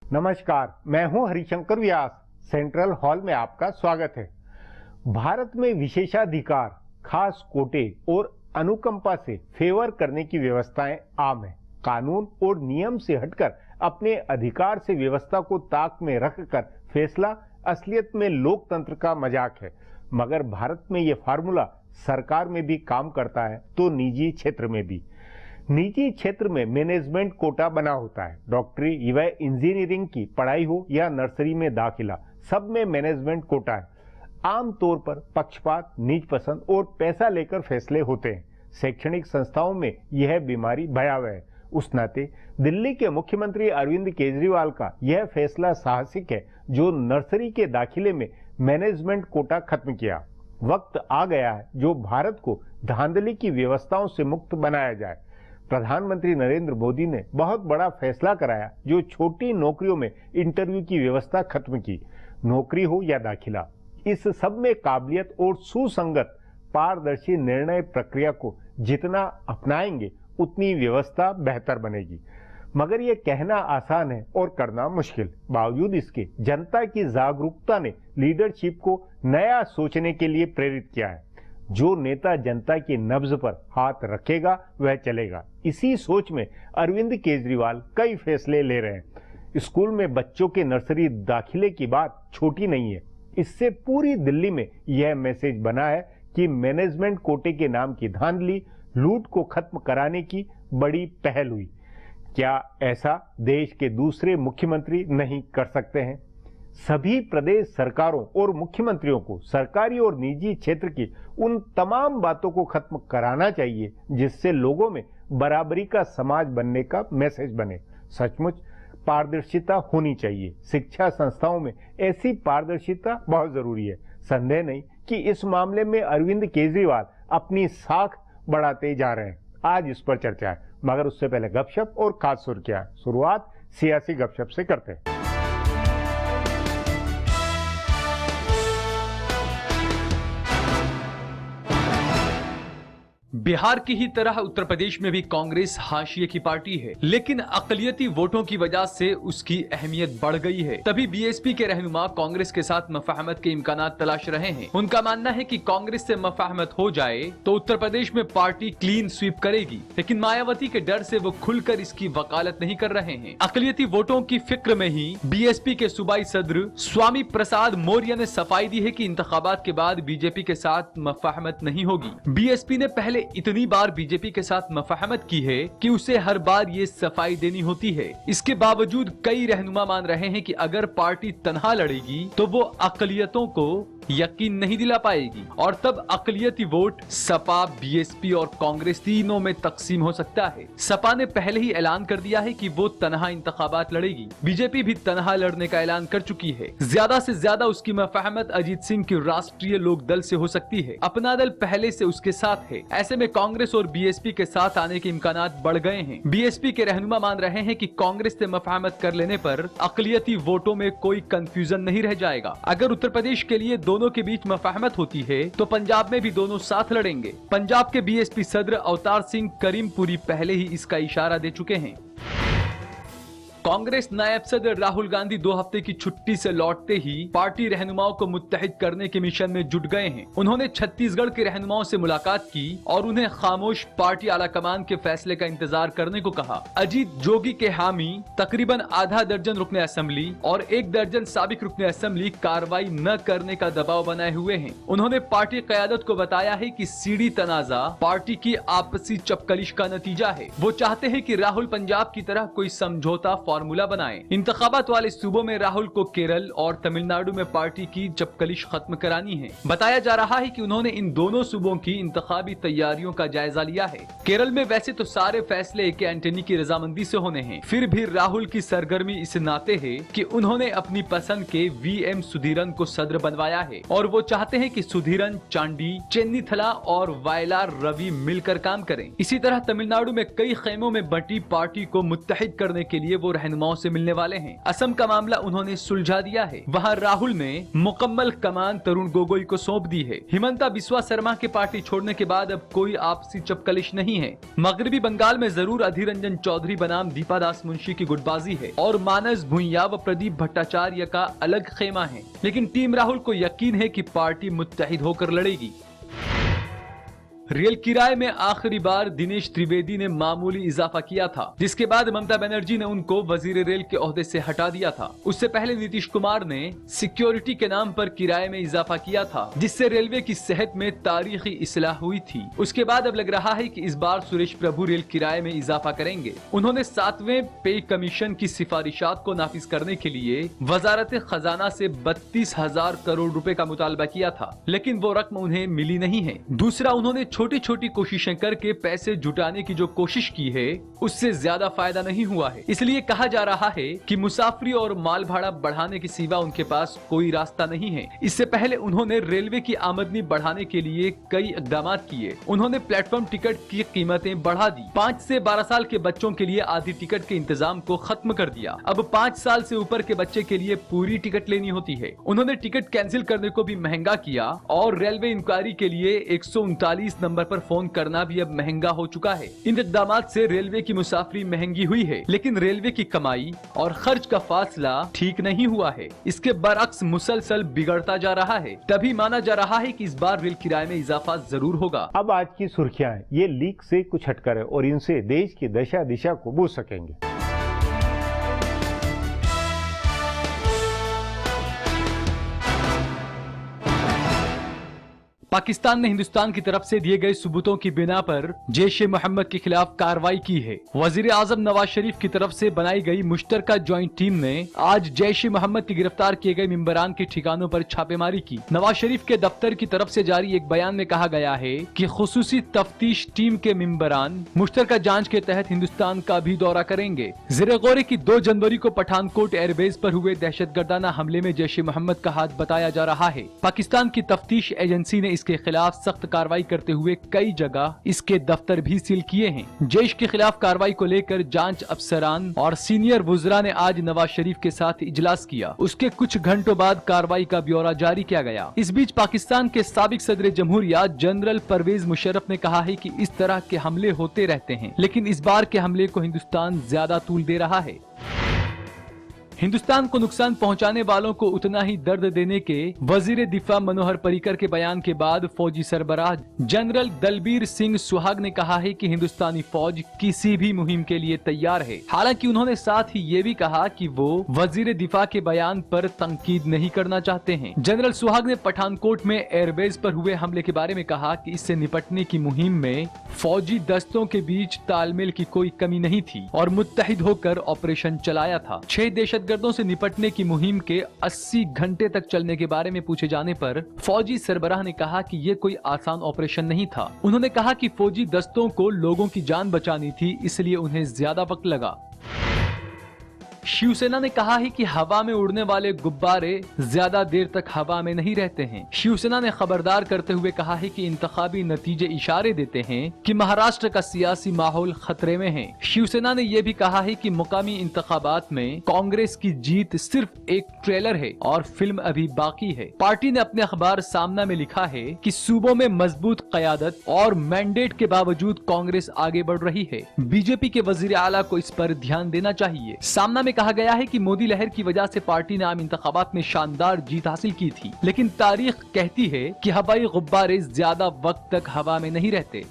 नमस्कार, मैं हूं हरिशंकर व्यास। सेंट्रल हॉल में आपका स्वागत है। भारत में विशेषाधिकार, खास कोटे और अनुकंपा से फेवर करने की व्यवस्थाएं आम है। कानून और नियम से हटकर अपने अधिकार से व्यवस्था को ताक में रखकर फैसला असलियत में लोकतंत्र का मजाक है। मगर भारत में यह फार्मूला सरकार में भी काम करता है तो निजी क्षेत्र में भी। निजी क्षेत्र में मैनेजमेंट कोटा बना होता है। डॉक्टरी व इंजीनियरिंग की पढ़ाई हो या नर्सरी में दाखिला, सब में मैनेजमेंट कोटा है। आमतौर पर पक्षपात, नीच पसंद और पैसा लेकर फैसले होते हैं। शैक्षणिक संस्थाओं में यह बीमारी भयावह है। उस नाते दिल्ली के मुख्यमंत्री अरविंद केजरीवाल का यह फैसला साहसिक है, जो नर्सरी के दाखिले में मैनेजमेंट कोटा खत्म किया। वक्त आ गया है जो भारत को धांधली की व्यवस्थाओं से मुक्त बनाया जाए। प्रधानमंत्री नरेंद्र मोदी ने बहुत बड़ा फैसला कराया, जो छोटी नौकरियों में इंटरव्यू की व्यवस्था खत्म की। नौकरी हो या दाखिला, इस सब में काबिलियत और सुसंगत पारदर्शी निर्णय प्रक्रिया को जितना अपनाएंगे उतनी व्यवस्था बेहतर बनेगी। मगर यह कहना आसान है और करना मुश्किल। बावजूद इसके जनता की जागरूकता ने लीडरशिप को नया सोचने के लिए प्रेरित किया है। जो नेता जनता की नब्ज पर हाथ रखेगा वह चलेगा। इसी सोच में अरविंद केजरीवाल कई फैसले ले रहे हैं। स्कूल में बच्चों के नर्सरी दाखिले की बात छोटी नहीं है। इससे पूरी दिल्ली में यह मैसेज बना है कि मैनेजमेंट कोटे के नाम की धांधली, लूट को खत्म कराने की बड़ी पहल हुई। क्या ऐसा देश के दूसरे मुख्यमंत्री नहीं कर सकते हैं? सभी प्रदेश सरकारों और मुख्यमंत्रियों को सरकारी और निजी क्षेत्र की उन तमाम बातों को खत्म कराना चाहिए जिससे लोगों में बराबरी का समाज बनने का मैसेज बने। सचमुच पारदर्शिता होनी चाहिए। शिक्षा संस्थाओं में ऐसी पारदर्शिता बहुत जरूरी है। संदेह नहीं कि इस मामले में अरविंद केजरीवाल अपनी साख बढ़ाते जा रहे हैं। आज इस पर चर्चा है, मगर उससे पहले गपशप और खास सुर्खियां। शुरुआत सियासी गपशप से करते हैं। बिहार की ही तरह उत्तर प्रदेश में भी कांग्रेस हाशिए की पार्टी है, लेकिन अकलियती वोटों की वजह से उसकी अहमियत बढ़ गई है। तभी बीएसपी के रहनुमा कांग्रेस के साथ मफाहमत के इम्कानात तलाश रहे हैं। उनका मानना है कि कांग्रेस से मफाहमत हो जाए तो उत्तर प्रदेश में पार्टी क्लीन स्वीप करेगी, लेकिन मायावती के डर से वो खुलकर इसकी वकालत नहीं कर रहे हैं। अकलियती वोटों की फिक्र में ही बीएसपी के सूबाई सदर स्वामी प्रसाद मौर्य ने सफाई दी है कि इंतखाबात के बाद बीजेपी के साथ मफाहमत नहीं होगी। बीएसपी ने पहले इतनी बार बीजेपी के साथ मफाहमत की है कि उसे हर बार ये सफाई देनी होती है। इसके बावजूद कई रहनुमा मान रहे हैं कि अगर पार्टी तनहा लड़ेगी तो वो अकलियतों को यकीन नहीं दिला पाएगी और तब अकलियती वोट सपा, बीएसपी और कांग्रेस तीनों में तकसीम हो सकता है। सपा ने पहले ही ऐलान कर दिया है कि वो तनहा इंतखाबात लड़ेगी। बीजेपी भी तनहा लड़ने का ऐलान कर चुकी है। ज्यादा से ज्यादा उसकी मफाहमत अजीत सिंह की राष्ट्रीय लोक दल से हो सकती है। अपना दल पहले से उसके साथ है। ऐसे में कांग्रेस और बीएसपी के साथ आने के इम्कानात बढ़ गए हैं। बीएसपी के रहनुमा मान रहे हैं कि कांग्रेस से मफाहमत कर लेने पर अकलियती वोटों में कोई कंफ्यूजन नहीं रह जाएगा। अगर उत्तर प्रदेश के लिए दोनों के बीच मफाहमत होती है तो पंजाब में भी दोनों साथ लड़ेंगे। पंजाब के बीएसपी सदर अवतार सिंह करीमपुरी पहले ही इसका इशारा दे चुके हैं। कांग्रेस नायब सदर राहुल गांधी 2 हफ्ते की छुट्टी से लौटते ही पार्टी रहनुमाओं को मुत्तहिद करने के मिशन में जुट गए हैं। उन्होंने छत्तीसगढ़ के रहनुमाओं से मुलाकात की और उन्हें खामोश पार्टी आलाकमान के फैसले का इंतजार करने को कहा। अजीत जोगी के हामी तकरीबन आधा दर्जन रुकने असेंबली और 1 दर्जन साबिक रुकने असेंबली कार्रवाई न करने का दबाव बनाए हुए हैं। उन्होंने पार्टी क़यादत को बताया है कि सीढ़ी तनाजा पार्टी की आपसी चपकलिश का नतीजा है। वो चाहते हैं कि राहुल पंजाब की तरह कोई समझौता फार्मूला बनाएं। इंतखाबात वाले सूबों में राहुल को केरल और तमिलनाडु में पार्टी की चपकलिश खत्म करानी है। बताया जा रहा है कि उन्होंने इन दोनों सूबों की इंतखाबी तैयारियों का जायजा लिया है। केरल में वैसे तो सारे फैसले के एंटनी की रजामंदी से होने हैं, फिर भी राहुल की सरगर्मी इस नाते है कि उन्होंने अपनी पसंद के वीएम सुधीरन को सदर बनवाया है और वो चाहते हैं कि सुधीरन, चांडी, चेन्नीथला और वायलार रवि मिलकर काम करें। इसी तरह तमिलनाडु में कई खेमों में बंटी पार्टी को मुत्तहिद करने के लिए वो रहनुमाओं से मिलने वाले हैं। असम का मामला उन्होंने सुलझा दिया है। वहां राहुल ने मुकम्मल कमान तरुण गोगोई को सौंप दी है। हिमंता बिस्वा शर्मा के पार्टी छोड़ने के बाद अब कोई आपसी चपकलिश नहीं है। मगरबी बंगाल में जरूर अधीर रंजन चौधरी बनाम दीपा दास मुंशी की गुटबाजी है और मानस भुइया व प्रदीप भट्टाचार्य का अलग खेमा है, लेकिन टीम राहुल को यकीन है कि पार्टी मुत्तहिद होकर लड़ेगी। रेल किराए में आखिरी बार दिनेश त्रिवेदी ने मामूली इजाफा किया था, जिसके बाद ममता बनर्जी ने उनको वजीर रेल के ओहदे से हटा दिया था। उससे पहले नीतीश कुमार ने सिक्योरिटी के नाम पर किराए में इजाफा किया था, जिससे रेलवे की सेहत में तारीखी इस्लाह हुई थी। उसके बाद अब लग रहा है कि इस बार सुरेश प्रभु रेल किराए में इजाफा करेंगे। उन्होंने 7वें पे कमीशन की सिफारिशात को नाफिज करने के लिए वजारत खजाना से 32,000 करोड़ रुपए का मुतालबा किया था, लेकिन वो रकम उन्हें मिली नहीं है। दूसरा, उन्होंने छोटी छोटी कोशिशें करके पैसे जुटाने की जो कोशिश की है उससे ज्यादा फायदा नहीं हुआ है। इसलिए कहा जा रहा है कि मुसाफरी और माल भाड़ा बढ़ाने के सिवा उनके पास कोई रास्ता नहीं है। इससे पहले उन्होंने रेलवे की आमदनी बढ़ाने के लिए कई इकदाम किए। उन्होंने प्लेटफॉर्म टिकट की कीमतें बढ़ा दी। 5 से 12 साल के बच्चों के लिए आधी टिकट के इंतजाम को खत्म कर दिया। अब 5 साल से ऊपर के बच्चे के लिए पूरी टिकट लेनी होती है। उन्होंने टिकट कैंसिल करने को भी महंगा किया और रेलवे इंक्वायरी के लिए 139 नंबर पर फोन करना भी अब महंगा हो चुका है। इन इकदाम से रेलवे की मुसाफरी महंगी हुई है, लेकिन रेलवे की कमाई और खर्च का फासला ठीक नहीं हुआ है। इसके बरअक्स मुसलसल बिगड़ता जा रहा है। तभी माना जा रहा है कि इस बार रेल किराए में इजाफा जरूर होगा। अब आज की सुर्खियां हैं, ये लीक से कुछ हटकर है और इनसे देश की दशा दिशा को बूझ सकेंगे। पाकिस्तान ने हिंदुस्तान की तरफ से दिए गए सबूतों की बिना पर जैश ए मोहम्मद के खिलाफ कार्रवाई की है। वजीर आजम नवाज शरीफ की तरफ से बनाई गई मुश्तरका ज्वाइंट टीम ने आज जैश ए मोहम्मद के गिरफ्तार किए गए मेंबरान के ठिकानों पर छापेमारी की। नवाज शरीफ के दफ्तर की तरफ से जारी एक बयान में कहा गया है कि खुसूसी तफ्तीश टीम के मेंबरान मुश्तरका जांच के तहत हिंदुस्तान का भी दौरा करेंगे। ज़ेरे गौर की 2 जनवरी को पठानकोट एयरबेस पर हुए दहशतगर्दाना हमले में जैश ए मोहम्मद का हाथ बताया जा रहा है। पाकिस्तान की तफ्तीश एजेंसी ने इसके खिलाफ सख्त कार्रवाई करते हुए कई जगह इसके दफ्तर भी सील किए हैं। जैश के खिलाफ कार्रवाई को लेकर जांच अफसरान और सीनियर वुज़रा ने आज नवाज शरीफ के साथ इजलास किया। उसके कुछ घंटों बाद कार्रवाई का ब्यौरा जारी किया गया। इस बीच पाकिस्तान के साबिक सदर जमहूरिया जनरल परवेज मुशर्रफ ने कहा है कि इस तरह के हमले होते रहते हैं, लेकिन इस बार के हमले को हिंदुस्तान ज्यादा तूल दे रहा है। हिंदुस्तान को नुकसान पहुंचाने वालों को उतना ही दर्द देने के वजीर दिफा मनोहर पर्रिकर के बयान के बाद फौजी सरबराह जनरल दलबीर सिंह सुहाग ने कहा है कि हिंदुस्तानी फौज किसी भी मुहिम के लिए तैयार है। हालांकि उन्होंने साथ ही ये भी कहा कि वो वजीर दिफा के बयान पर तंकीद नहीं करना चाहते हैं। जनरल सुहाग ने पठानकोट में एयरबेस पर हुए हमले के बारे में कहा कि इससे निपटने की मुहिम में फौजी दस्तों के बीच तालमेल की कोई कमी नहीं थी और मुत्तहिद होकर ऑपरेशन चलाया था। 6 दहशतगर्दों से निपटने की मुहिम के 80 घंटे तक चलने के बारे में पूछे जाने पर फौजी सरबराह ने कहा कि ये कोई आसान ऑपरेशन नहीं था। उन्होंने कहा कि फौजी दस्तों को लोगों की जान बचानी थी, इसलिए उन्हें ज्यादा वक्त लगा। शिवसेना ने कहा है कि हवा में उड़ने वाले गुब्बारे ज्यादा देर तक हवा में नहीं रहते हैं। शिवसेना ने खबरदार करते हुए कहा है कि इंतखाबी नतीजे इशारे देते हैं कि महाराष्ट्र का सियासी माहौल खतरे में है। शिवसेना ने यह भी कहा है कि मुकामी इंतखाबात में कांग्रेस की जीत सिर्फ एक ट्रेलर है और फिल्म अभी बाकी है। पार्टी ने अपने अखबार सामना में लिखा है कि सूबों में मजबूत क़यादत और मैंडेट के बावजूद कांग्रेस आगे बढ़ रही है। बीजेपी के वजीर आला को इस पर ध्यान देना चाहिए। सामना में कहा गया है कि मोदी लहर की वजह से पार्टी ने आम इंतखाबात में शानदार जीत हासिल की थी, लेकिन तारीख कहती है कि हवाई गुब्बारे ज्यादा वक्त तक हवा में नहीं रहते।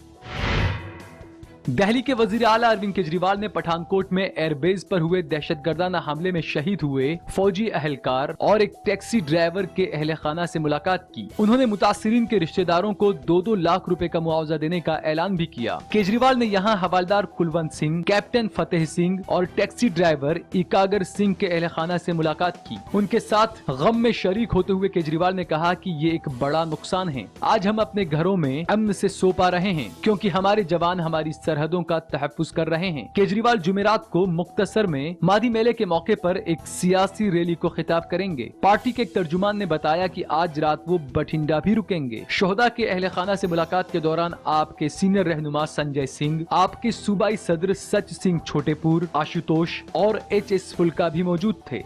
दिल्ली के वजीर आला अरविंद केजरीवाल ने पठानकोट में एयरबेस पर हुए दहशतगर्दाना हमले में शहीद हुए फौजी अहलकार और एक टैक्सी ड्राइवर के अहले खाना से मुलाकात की। उन्होंने मुतासिरीन के रिश्तेदारों को 2-2 लाख रुपए का मुआवजा देने का ऐलान भी किया। केजरीवाल ने यहां हवालदार कुलवंत सिंह, कैप्टन फतेह सिंह और टैक्सी ड्राइवर इकागर सिंह के अहले खाना से मुलाकात की। उनके साथ गम में शरीक होते हुए केजरीवाल ने कहा कि ये एक बड़ा नुकसान है। आज हम अपने घरों में अमन से सो पा रहे हैं क्योंकि हमारे जवान हमारी सरहदों का तहफ्फुज कर रहे हैं। केजरीवाल जुमेरात को मुख्तसर में मादी मेले के मौके पर एक सियासी रैली को खिताब करेंगे। पार्टी के एक तर्जुमान ने बताया कि आज रात वो बठिंडा भी रुकेंगे। शोहदा के अहले खाना से मुलाकात के दौरान आपके सीनियर रहनुमा संजय सिंह, आपके सूबाई सदर सच सिंह छोटेपुर, आशुतोष और HS फुल्का भी मौजूद थे।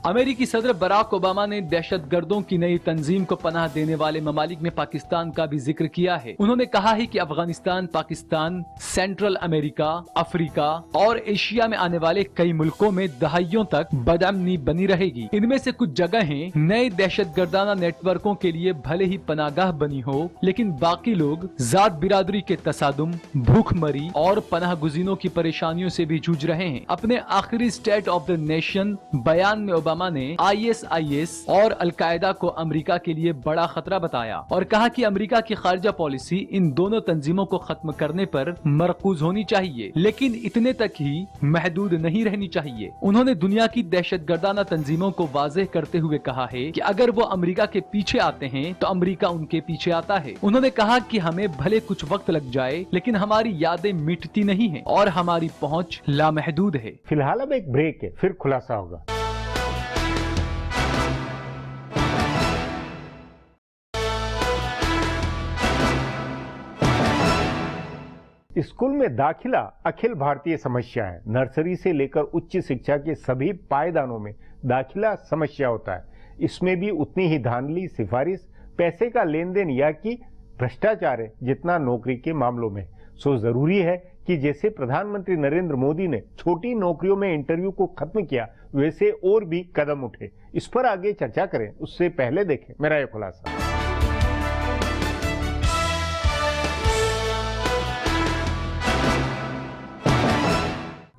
अमेरिकी सदर बराक ओबामा ने दहशतगर्दों की नई तंजीम को पनाह देने वाले ममालिक में पाकिस्तान का भी जिक्र किया है। उन्होंने कहा है कि Afghanistan, Pakistan, central America, Africa और एशिया में आने वाले कई मुल्कों में दहाइयों तक बदअमनी बनी रहेगी। इनमें से कुछ जगहें नए दहशतगर्दाना नेटवर्कों के लिए भले ही पनागाह बनी हो, लेकिन बाकी लोग जात बिरादरी के तसादुम, भूखमरी और पनाह गुजीनों की परेशानियों से भी जूझ रहे हैं। अपने आखिरी स्टेट ऑफ द नेशन बयान में ओबामा ने ISIS और अलकायदा को अमेरिका के लिए बड़ा खतरा बताया और कहा कि अमेरिका की खारजा पॉलिसी इन दोनों तंजीमों को खत्म करने पर मरकूज होनी चाहिए, लेकिन इतने तक ही महदूद नहीं रहनी चाहिए। उन्होंने दुनिया की दहशतगर्दाना तंजीमों को वाज़ेह करते हुए कहा है कि अगर वो अमेरिका के पीछे आते हैं तो अमेरिका उनके पीछे आता है। उन्होंने कहा कि हमें भले कुछ वक्त लग जाए, लेकिन हमारी यादें मिटती नहीं है और हमारी पहुँच लामहदूद है। फिलहाल अब एक ब्रेक है, फिर खुलासा होगा। स्कूल में दाखिला अखिल भारतीय समस्या है। नर्सरी से लेकर उच्च शिक्षा के सभी पायदानों में दाखिला समस्या होता है। इसमें भी उतनी ही धांधली, सिफारिश, पैसे का लेन देन या कि भ्रष्टाचार है जितना नौकरी के मामलों में। सो जरूरी है कि जैसे प्रधानमंत्री नरेंद्र मोदी ने छोटी नौकरियों में इंटरव्यू को खत्म किया, वैसे और भी कदम उठे। इस पर आगे चर्चा करें, उससे पहले देखें मेरा यह खुलासा।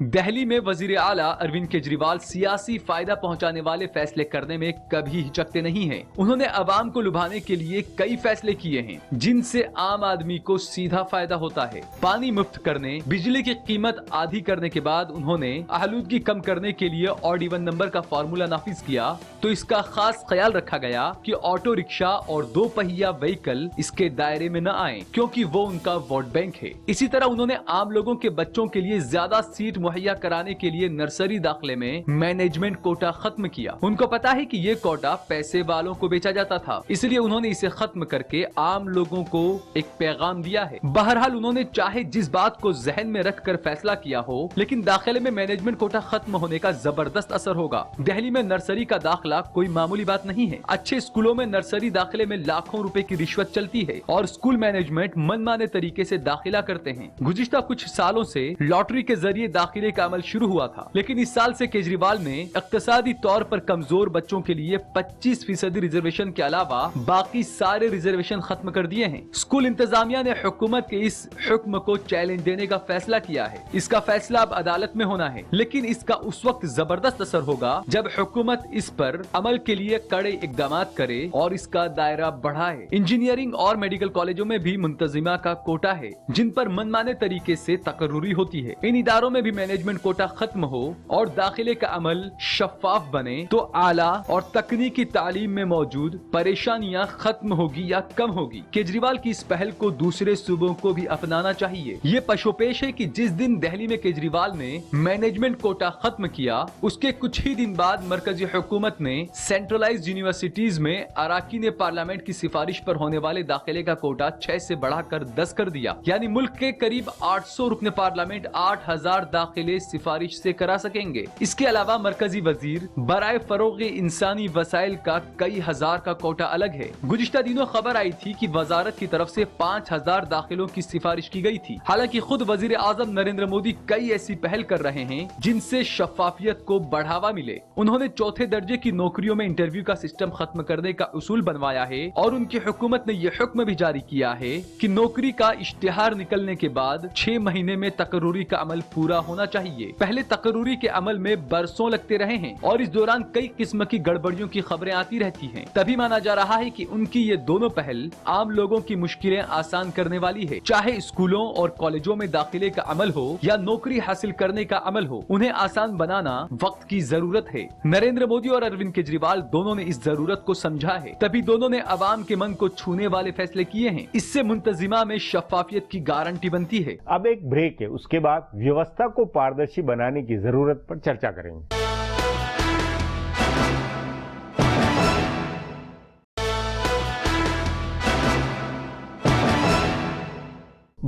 दिल्ली में वजीर आला अरविंद केजरीवाल सियासी फायदा पहुंचाने वाले फैसले करने में कभी हिचकते नहीं हैं। उन्होंने अवाम को लुभाने के लिए कई फैसले किए हैं जिनसे आम आदमी को सीधा फायदा होता है। पानी मुफ्त करने, बिजली की कीमत आधी करने के बाद उन्होंने आलूदगी कम करने के लिए ऑड इवन नंबर का फार्मूला नाफिज किया, तो इसका खास ख्याल रखा गया कि ऑटो रिक्शा और 2 पहिया व्हीकल इसके दायरे में न आए, क्योंकि वो उनका वोट बैंक है। इसी तरह उन्होंने आम लोगों के बच्चों के लिए ज्यादा सीट मुहैया कराने के लिए नर्सरी दाखिले में मैनेजमेंट कोटा खत्म किया। उनको पता है कि ये कोटा पैसे वालों को बेचा जाता था, इसलिए उन्होंने इसे खत्म करके आम लोगों को एक पैगाम दिया है। बहरहाल उन्होंने चाहे जिस बात को जहन में रखकर फैसला किया हो, लेकिन दाखिले में मैनेजमेंट कोटा खत्म होने का जबरदस्त असर होगा। दिल्ली में नर्सरी का दाखिला कोई मामूली बात नहीं है। अच्छे स्कूलों में नर्सरी दाखिले में लाखों रुपए की रिश्वत चलती है और स्कूल मैनेजमेंट मनमाने तरीके से दाखिला करते हैं। गुज़िश्ता कुछ सालों से लॉटरी के जरिए दाखिले का अमल शुरू हुआ था, लेकिन इस साल से केजरीवाल ने इक्तिसादी तौर पर कमजोर बच्चों के लिए 25% रिजर्वेशन के अलावा बाकी सारे रिजर्वेशन खत्म कर दिए हैं। स्कूल इंतजामिया ने हुकूमत के इस हुक्म को चैलेंज देने का फैसला किया है। इसका फैसला अब अदालत में होना है, लेकिन इसका उस वक्त जबरदस्त असर होगा जब हुकूमत इस पर अमल के लिए कड़े इकदाम करे और इसका दायरा बढ़ाए। इंजीनियरिंग और मेडिकल कॉलेजों में भी मुंतजिमा का कोटा है, जिन पर मनमाने तरीके से तकर्रुरी होती है। इन इदारों में भी मैनेजमेंट कोटा खत्म हो और दाखिले का अमल शफाफ बने तो आला और तकनीकी तालीम में मौजूद परेशानियां खत्म होगी या कम होगी। केजरीवाल की इस पहल को दूसरे सूबों को भी अपनाना चाहिए। ये पशोपेश है कि जिस दिन दिल्ली में केजरीवाल ने मैनेजमेंट कोटा खत्म किया, उसके कुछ ही दिन बाद मरकजी हुकूमत ने सेंट्रलाइज्ड यूनिवर्सिटीज में अराकीन पार्लियामेंट की सिफारिश पर होने वाले दाखिले का कोटा 6 से बढ़ाकर 10 कर दिया। यानी मुल्क के करीब 800 रुकने पार्लियामेंट 8000 दाखिले सिफारिश से करा सकेंगे। इसके अलावा मरकजी वजीर बराए फरोग इंसानी वसाइल का कई हजार का कोटा अलग है। गुज़िश्ता दिनों खबर आई थी कि वजारत की तरफ से 5000 दाखिलों की सिफारिश की गई थी। हालांकि खुद वजीर आजम नरेंद्र मोदी कई ऐसी पहल कर रहे हैं जिनसे शफाफियत को बढ़ावा मिले। उन्होंने चौथे दर्जे की नौकरियों में इंटरव्यू का सिस्टम खत्म करने का उसूल बनवाया है और उनकी हुकूमत ने यह हुक्म भी जारी किया है कि नौकरी का इश्तिहार निकलने के बाद 6 महीने में तकर्रुरी का अमल पूरा होना चाहिए। चाहिए। पहले तकरूरी के अमल में बरसों लगते रहे हैं और इस दौरान कई किस्म की गड़बड़ियों की खबरें आती रहती हैं। तभी माना जा रहा है कि उनकी ये दोनों पहल आम लोगों की मुश्किलें आसान करने वाली है। चाहे स्कूलों और कॉलेजों में दाखिले का अमल हो या नौकरी हासिल करने का अमल हो, उन्हें आसान बनाना वक्त की जरूरत है। नरेंद्र मोदी और अरविंद केजरीवाल दोनों ने इस जरूरत को समझा है, तभी दोनों ने अवाम के मन को छूने वाले फैसले किए हैं। इससे मुंतजिमा में शफाफियत की गारंटी बनती है। अब एक ब्रेक है, उसके बाद व्यवस्था को पारदर्शी बनाने की जरूरत पर चर्चा करेंगे।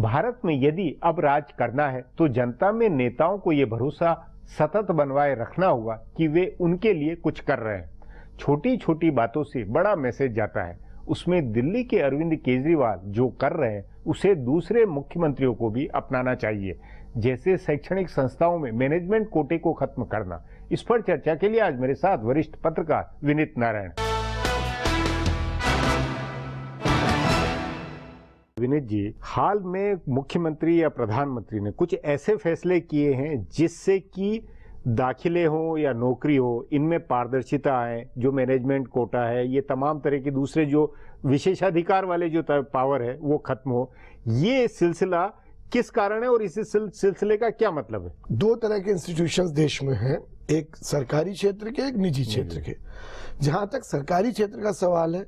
भारत में यदि अब राज करना है तो जनता में नेताओं को यह भरोसा सतत बनवाए रखना होगा कि वे उनके लिए कुछ कर रहे हैं। छोटी छोटी बातों से बड़ा मैसेज जाता है। उसमें दिल्ली के अरविंद केजरीवाल जो कर रहे हैं उसे दूसरे मुख्यमंत्रियों को भी अपनाना चाहिए, जैसे शैक्षणिक संस्थाओं में मैनेजमेंट कोटे को खत्म करना। इस पर चर्चा के लिए आज मेरे साथ वरिष्ठ पत्रकार विनीत नारायण। विनीत जी, हाल में मुख्यमंत्री या प्रधानमंत्री ने कुछ ऐसे फैसले किए हैं जिससे कि दाखिले हो या नौकरी हो, इनमें पारदर्शिता आए। जो मैनेजमेंट कोटा है, ये तमाम तरह के दूसरे जो विशेषाधिकार वाले जो पावर है वो खत्म हो। ये सिलसिला किस कारण है और इस सिलसिले का क्या मतलब है? दो तरह के इंस्टीट्यूशंस देश में हैं, एक सरकारी क्षेत्र के, एक निजी क्षेत्र के। जहां तक सरकारी क्षेत्र का सवाल है,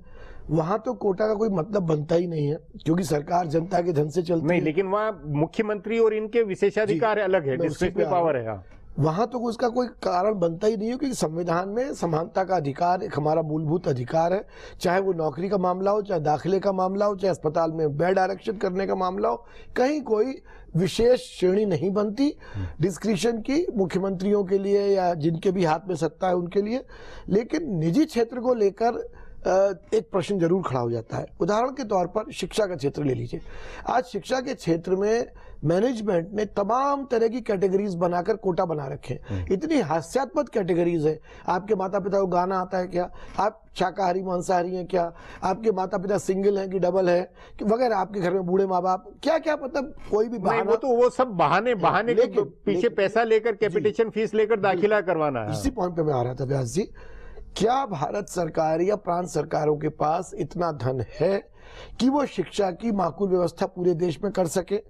वहां तो कोटा का कोई मतलब बनता ही नहीं है, क्योंकि सरकार जनता के धन से चलती नहीं, है। लेकिन वहाँ मुख्यमंत्री और इनके विशेषाधिकार अलग है, डिस्क्रिप्टिव पावर है। वहां तो उसका कोई कारण बनता ही नहीं है, क्योंकि संविधान में समानता का अधिकार एक हमारा मूलभूत अधिकार है। चाहे वो नौकरी का मामला हो, चाहे दाखिले का मामला हो, चाहे अस्पताल में बेड आरक्षित करने का मामला हो, कहीं कोई विशेष श्रेणी नहीं बनती डिस्क्रिशन की मुख्यमंत्रियों के लिए या जिनके भी हाथ में सत्ता है उनके लिए। लेकिन निजी क्षेत्र को लेकर एक प्रश्न जरूर खड़ा हो जाता है। उदाहरण के तौर पर शिक्षा का क्षेत्र ले लीजिए। आज शिक्षा के क्षेत्र में मैनेजमेंट ने तमाम तरह की कैटेगरीज बनाकर कोटा बना रखे हैं। इतनी हास्यास्पद कैटेगरीज है। आपके माता पिता को गाना आता है क्या, आप शाकाहारी मांसाहारी हैं क्या, आपके माता पिता सिंगल हैं कि डबल है वगैरह, आपके घर में बूढ़े माँ बाप, क्या क्या, मतलब कोई भी बहाना। वो तो वो सब बहाने के पीछे पैसा लेकर कैपिटेशन फीस लेकर दाखिला करवाना है। इसी पॉइंट पे मैं आ रहा था व्यास जी। क्या भारत सरकार या प्रांत सरकारों के पास इतना धन है कि वो शिक्षा की माकूल व्यवस्था पूरे देश में कर सके?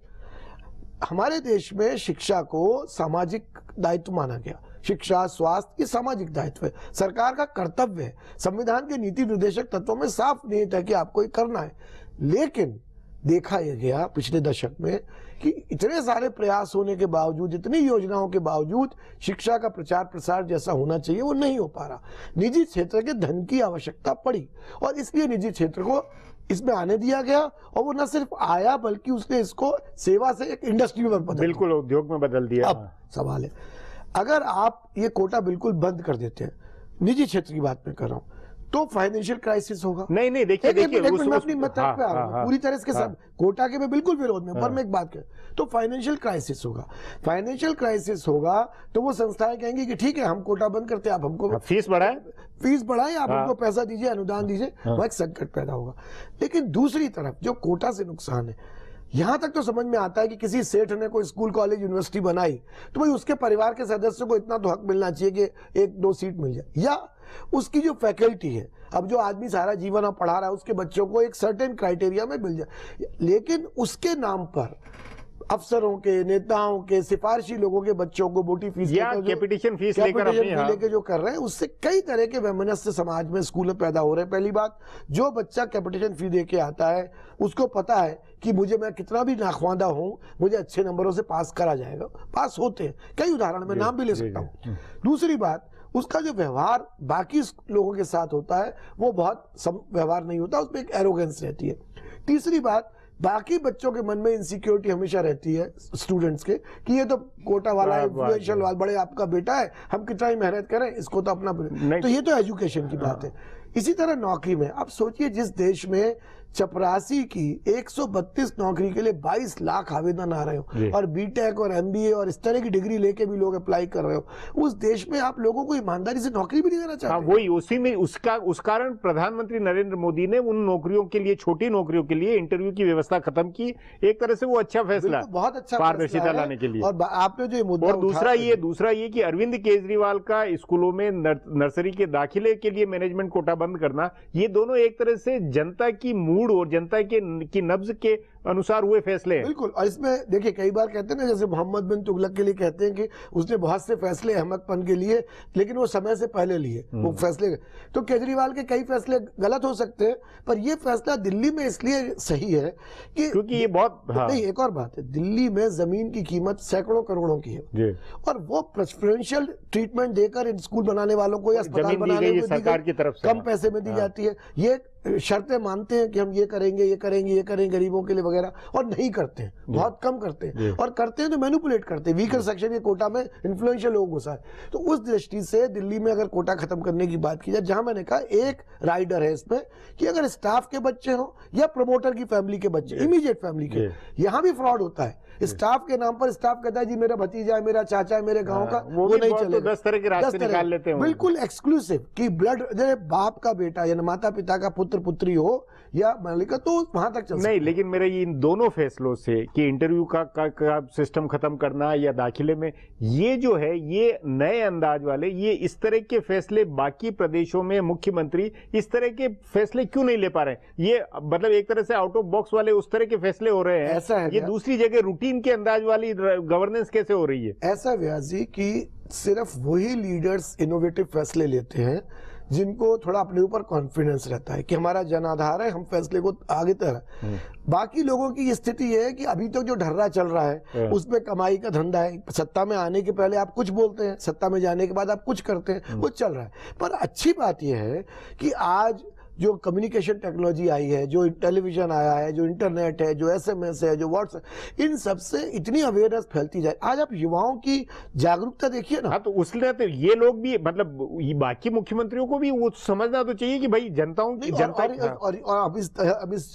हमारे देश में शिक्षा को सामाजिक दायित्व माना गया। शिक्षा, स्वास्थ्य ये सामाजिक दायित्व है, सरकार का कर्तव्य है। संविधान के नीति निर्देशक तत्वों में साफ निहित है कि आपको ये करना है। लेकिन देखा यह गया पिछले दशक में कि इतने सारे प्रयास होने के बावजूद, इतनी योजनाओं के बावजूद शिक्षा का प्रचार प्रसार जैसा होना चाहिए वो नहीं हो पा रहा। निजी क्षेत्र के धन की आवश्यकता पड़ी और इसलिए निजी क्षेत्र को इसमें आने दिया गया, और वो न सिर्फ आया बल्कि उसने इसको सेवा से एक इंडस्ट्री में बदल, बिल्कुल उद्योग में बदल दिया। अब सवाल है, अगर आप ये कोटा बिल्कुल बंद कर देते हैं, निजी क्षेत्र की बात मैं कर रहा हूं, तो फाइनेंशियल क्राइसिस होगा। नहीं, देखिए मैं अपनी मत पे आ रहा हूं, पूरी तरह से सब कोटा के मैं बिल्कुल विरोध में, पर मैं एक बात कर, तो फाइनेंशियल क्राइसिस होगा। फाइनेंशियल क्राइसिस होगा तो वो संस्थाएं कहेंगी कि ठीक है, हम कोटा बंद करते हैं, आप हमको फीस बढ़ाएं, आप हमको पैसा दीजिए, अनुदान दीजिए, वह एक संकट पैदा होगा। लेकिन दूसरी तरफ जो कोटा से नुकसान है, यहां तक तो समझ में आता है कि किसी सेठ ने कोई स्कूल कॉलेज यूनिवर्सिटी बनाई तो भाई उसके परिवार के सदस्यों को इतना तो हक मिलना चाहिए कि एक दो सीट मिल जाए, या उसकी जो फैकल्टी है, अब जो आदमी सारा जीवन अब पढ़ा रहा है उसके बच्चों को एक सर्टेन क्राइटेरिया में मिल जाए। लेकिन उसके नाम पर अफसरों के, नेताओं के, सिफारशी लोगों के बच्चों को मोटी फीस या कैपिटेशन फीस लेकर जो कर रहे हैं, उससे कई तरह के वैमनस्य समाज में स्कूल में पैदा हो रहे हैं। पहली बात, जो बच्चा कैपिटेशन फी दे के आता है उसको पता है कि मैं कितना भी नाखवादा हूं, मुझे अच्छे नंबरों से पास करा जाएगा। पास होते हैं, कई उदाहरण में नाम भी ले सकता हूं। दूसरी बात, उसका जो व्यवहार बाकी लोगों के साथ होता है वो बहुत व्यवहार नहीं होता, उसमें एक एरोगेंस रहती है। तीसरी बात, बाकी बच्चों के मन में इनसिक्योरिटी हमेशा रहती है स्टूडेंट्स के कि ये तो कोटा वाला इन्फ्लुएंशियल वाला, बड़े आपका बेटा है, हम कितना ही मेहनत करें, इसको तो अपना। तो ये तो एजुकेशन की बात है। इसी तरह नौकरी में आप सोचिए, जिस देश में चपरासी की 132 नौकरी के लिए 22 लाख आवेदन आ रहे हो और बीटेक और एमबीए और इस तरह की डिग्री लेके भी लोग अप्लाई कर रहे हो। उस देश में आप लोगों को ईमानदारी से नौकरी भी नहीं देना चाहते। हाँ, वही उसी में उस कारण प्रधानमंत्री नरेंद्र मोदी ने उन नौकरियों के लिए, छोटी नौकरियों के लिए इंटरव्यू की व्यवस्था खत्म की। एक तरह से वो अच्छा फैसला, बहुत अच्छा पारदर्शिता लाने के लिए। और आपने जो मुद्दा और दूसरा ये कि अरविंद केजरीवाल का स्कूलों में नर्सरी के दाखिले के लिए मैनेजमेंट कोटा बंद करना, ये दोनों एक तरह से जनता की मूड और जनता की नब्ज के अनुसार हुए फैसले हैं। बिल्कुल। और इसमें देखिए, कई बार कहते हैं ना, जैसे मोहम्मद बिन तुगलक के लिए कहते हैं कि उसने बहुत से फैसले अहमदपन के लिए, लेकिन वो समय से पहले लिए वो फैसले। तो केजरीवाल के कई फैसले गलत हो सकते हैं, पर ये फैसला दिल्ली में इसलिए सही है कि क्योंकि ये बहुत नहीं, एक और बात है, दिल्ली में जमीन की कीमत सैकड़ों करोड़ों की है और वो प्रेफरेंशियल ट्रीटमेंट देकर इन स्कूल बनाने वालों को या अस्पताल बनाने में सरकार की तरफ से कम पैसे में दी जाती है। ये शर्तें मानते हैं कि हम ये करेंगे गरीबों के लिए वगैरह, और नहीं करते हैं, बहुत कम करते हैं, और करते हैं तो मैनिपुलेट करते हैं। वीकर सेक्शन के कोटा में इन्फ्लुएंशियल लोग घुसा है। तो उस दृष्टि से दिल्ली में अगर कोटा खत्म करने की बात की जाए, जहां मैंने कहा एक राइडर है इसमें कि अगर स्टाफ के बच्चे हो या प्रमोटर की फैमिली के बच्चे, इमीडिएट फैमिली के, यहां भी फ्रॉड होता है। स्टाफ के नाम पर स्टाफ कहता है जी मेरा भतीजा है, मेरा चाचा है, मेरे गांव का, वो नहीं चलेगा। 10 तरह के रास्ते निकाल लेते हैं, बिल्कुल एक्सक्लूसिव कि ब्लड, बाप का बेटा या माता पिता का पुत्र पुत्री हो या मालिका, तो वहां तक चल नहीं। लेकिन मेरे इन दोनों फैसलों से कि इंटरव्यू का सिस्टम खत्म करना या दाखिले में, ये जो है, ये नए अंदाज वाले, ये इस तरह के फैसले बाकी प्रदेशों में मुख्यमंत्री इस तरह के फैसले क्यों नहीं ले पा रहे हैं? ये मतलब एक तरह से आउट ऑफ बॉक्स वाले उस तरह के फैसले हो रहे हैं। ऐसा है ये दूसरी जगह रूटीन के अंदाज वाली गवर्नेंस कैसे हो रही है? ऐसा व्यास जी कि सिर्फ वही लीडर्स इनोवेटिव फैसले लेते हैं जिनको थोड़ा अपने ऊपर कॉन्फिडेंस रहता है कि हमारा जनाधार है, हम फैसले को आगे तरह। बाकी लोगों की स्थिति ये है कि अभी तक जो ढर्रा चल रहा है उसमें कमाई का धंधा है। सत्ता में आने के पहले आप कुछ बोलते हैं, सत्ता में जाने के बाद आप कुछ करते हैं, वो चल रहा है। पर अच्छी बात यह है कि आज जो कम्युनिकेशन टेक्नोलॉजी आई है, जो टेलीविजन आया है, जो इंटरनेट है, जो एसएमएस है, जो व्हाट्सएप, इन सब से इतनी अवेयरनेस फैलती जाए। आज आप युवाओं की जागरूकता देखिए ना। हाँ, तो उसने तो ये लोग भी, मतलब बाकी मुख्यमंत्रियों को भी वो समझना तो चाहिए कि भाई जनताओं की और अब इस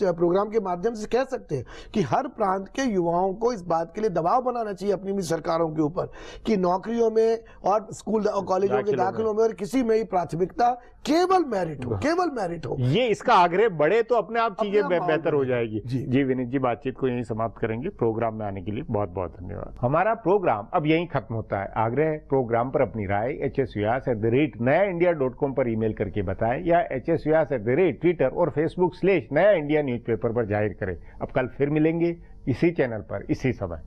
प्रोग्राम के माध्यम से कह सकते हैं कि हर प्रांत के युवाओं को इस बात के लिए दबाव बनाना चाहिए अपनी भी सरकारों के ऊपर कि नौकरियों में और स्कूल और कॉलेजों के दाखिलों में और किसी में ही प्राथमिकता केवल मेरिट हो, केवल मेरिट हो। ये इसका आग्रह बढ़े तो अपने आप चीजें बेहतर हो जाएगी। जी विनीत जी, बातचीत को यहीं समाप्त करेंगे। प्रोग्राम में आने के लिए बहुत बहुत धन्यवाद। हमारा प्रोग्राम अब यहीं खत्म होता है। आग्रह है प्रोग्राम पर अपनी राय hsvyas@nayaindia.com पर ईमेल करके बताएं या hsvyas@Twitter और Facebook/नया इंडिया न्यूज़पेपर पर जाहिर करें। अब कल फिर मिलेंगे इसी चैनल पर इसी समय।